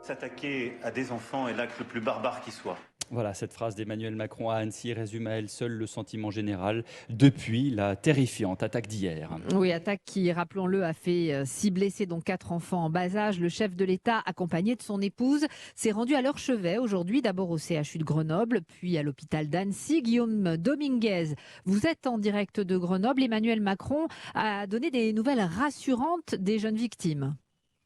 S'attaquer à des enfants est l'acte le plus barbare qui soit. Voilà, cette phrase d'Emmanuel Macron à Annecy résume à elle seule le sentiment général depuis la terrifiante attaque d'hier. Oui, attaque qui, rappelons-le, a fait 6 blessés, dont 4 enfants en bas âge. Le chef de l'État, accompagné de son épouse, s'est rendu à leur chevet aujourd'hui, d'abord au CHU de Grenoble, puis à l'hôpital d'Annecy. Guillaume Dominguez, vous êtes en direct de Grenoble. Emmanuel Macron a donné des nouvelles rassurantes des jeunes victimes.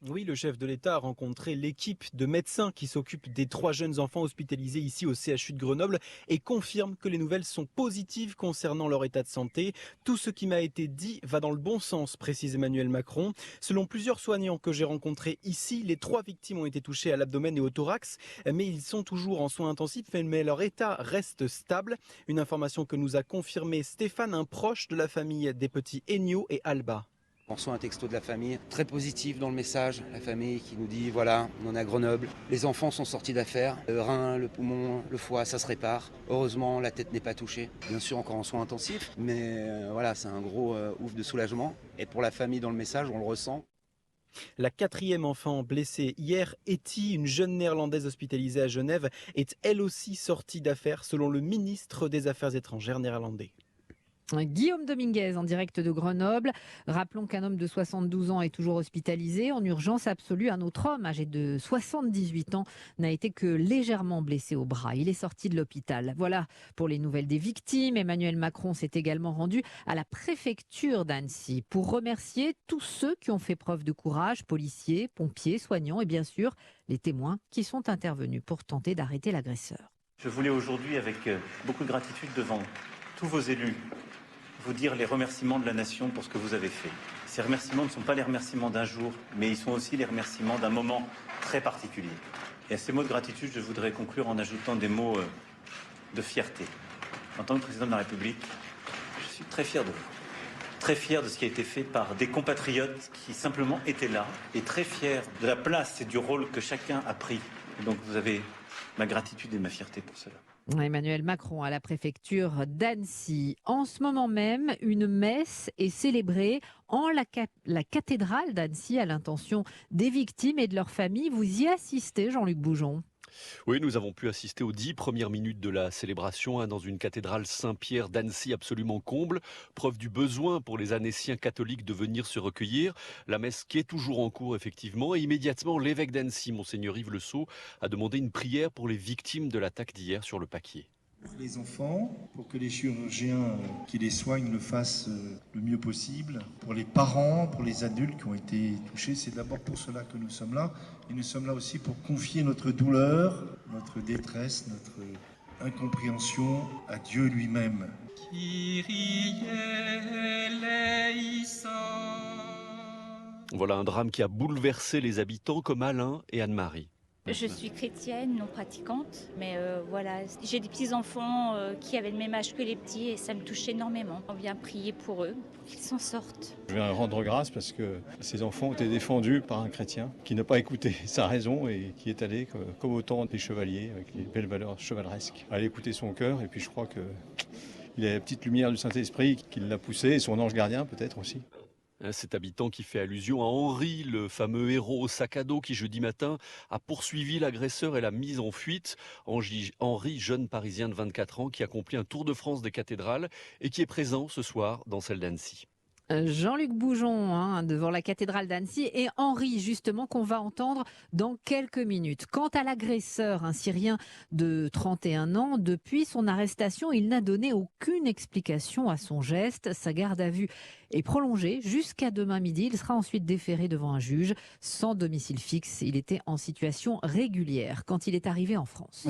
Oui, le chef de l'État a rencontré l'équipe de médecins qui s'occupe des 3 jeunes enfants hospitalisés ici au CHU de Grenoble et confirme que les nouvelles sont positives concernant leur état de santé. Tout ce qui m'a été dit va dans le bon sens, précise Emmanuel Macron. Selon plusieurs soignants que j'ai rencontrés ici, les 3 victimes ont été touchées à l'abdomen et au thorax, mais ils sont toujours en soins intensifs, mais leur état reste stable. Une information que nous a confirmé Stéphane, un proche de la famille des petits Ennio et Alba. On reçoit un texto de la famille, très positif dans le message. La famille qui nous dit, voilà, on est à Grenoble. Les enfants sont sortis d'affaires. Le rein, le poumon, le foie, ça se répare. Heureusement, la tête n'est pas touchée. Bien sûr, encore en soins intensifs. Mais voilà, c'est un gros ouf de soulagement. Et pour la famille dans le message, on le ressent. La 4e enfant blessée hier, Etty, une jeune néerlandaise hospitalisée à Genève, est elle aussi sortie d'affaires selon le ministre des Affaires étrangères néerlandais. Guillaume Dominguez en direct de Grenoble. Rappelons qu'un homme de 72 ans est toujours hospitalisé en urgence absolue. Un autre homme âgé de 78 ans n'a été que légèrement blessé au bras. Il est sorti de l'hôpital. Voilà pour les nouvelles des victimes. Emmanuel Macron s'est également rendu à la préfecture d'Annecy pour remercier tous ceux qui ont fait preuve de courage, policiers, pompiers, soignants et bien sûr les témoins qui sont intervenus pour tenter d'arrêter l'agresseur. Je voulais aujourd'hui, avec beaucoup de gratitude devant tous vos élus, vous dire les remerciements de la nation pour ce que vous avez fait. Ces remerciements ne sont pas les remerciements d'un jour, mais ils sont aussi les remerciements d'un moment très particulier. Et à ces mots de gratitude, je voudrais conclure en ajoutant des mots de fierté. En tant que président de la République, je suis très fier de vous. Très fier de ce qui a été fait par des compatriotes qui simplement étaient là, et très fier de la place et du rôle que chacun a pris. Et donc vous avez ma gratitude et ma fierté pour cela. Emmanuel Macron à la préfecture d'Annecy. En ce moment même, une messe est célébrée en la cathédrale d'Annecy à l'intention des victimes et de leurs familles. Vous y assistez, Jean-Luc Boujon? Oui, nous avons pu assister aux 10 premières minutes de la célébration dans une cathédrale Saint-Pierre d'Annecy absolument comble. Preuve du besoin pour les Annéciens catholiques de venir se recueillir. La messe qui est toujours en cours, effectivement. Et immédiatement, l'évêque d'Annecy, Monseigneur Yves Le Sceau, a demandé une prière pour les victimes de l'attaque d'hier sur le Paquier. Les enfants, pour que les chirurgiens qui les soignent le fassent le mieux possible. Pour les parents, pour les adultes qui ont été touchés, c'est d'abord pour cela que nous sommes là. Et nous sommes là aussi pour confier notre douleur, notre détresse, notre incompréhension à Dieu lui-même. Voilà un drame qui a bouleversé les habitants comme Alain et Anne-Marie. Je suis chrétienne, non pratiquante, mais voilà, j'ai des petits-enfants qui avaient le même âge que les petits et ça me touche énormément. On vient prier pour eux, pour qu'ils s'en sortent. Je viens rendre grâce parce que ces enfants ont été défendus par un chrétien qui n'a pas écouté sa raison et qui est allé, comme au temps des chevaliers, avec les belles valeurs chevaleresques, aller écouter son cœur. Et puis je crois qu'il a la petite lumière du Saint-Esprit qui l'a poussé, et son ange gardien peut-être aussi. Cet habitant qui fait allusion à Henri, le fameux héros au sac à dos qui jeudi matin a poursuivi l'agresseur et l'a mis en fuite. Henri, jeune parisien de 24 ans qui accomplit un tour de France des cathédrales et qui est présent ce soir dans celle d'Annecy. Jean-Luc Boujon devant la cathédrale d'Annecy et Henri justement qu'on va entendre dans quelques minutes. Quant à l'agresseur, un Syrien de 31 ans, depuis son arrestation, il n'a donné aucune explication à son geste. Sa garde à vue est prolongée jusqu'à demain midi. Il sera ensuite déféré devant un juge sans domicile fixe. Il était en situation régulière quand il est arrivé en France.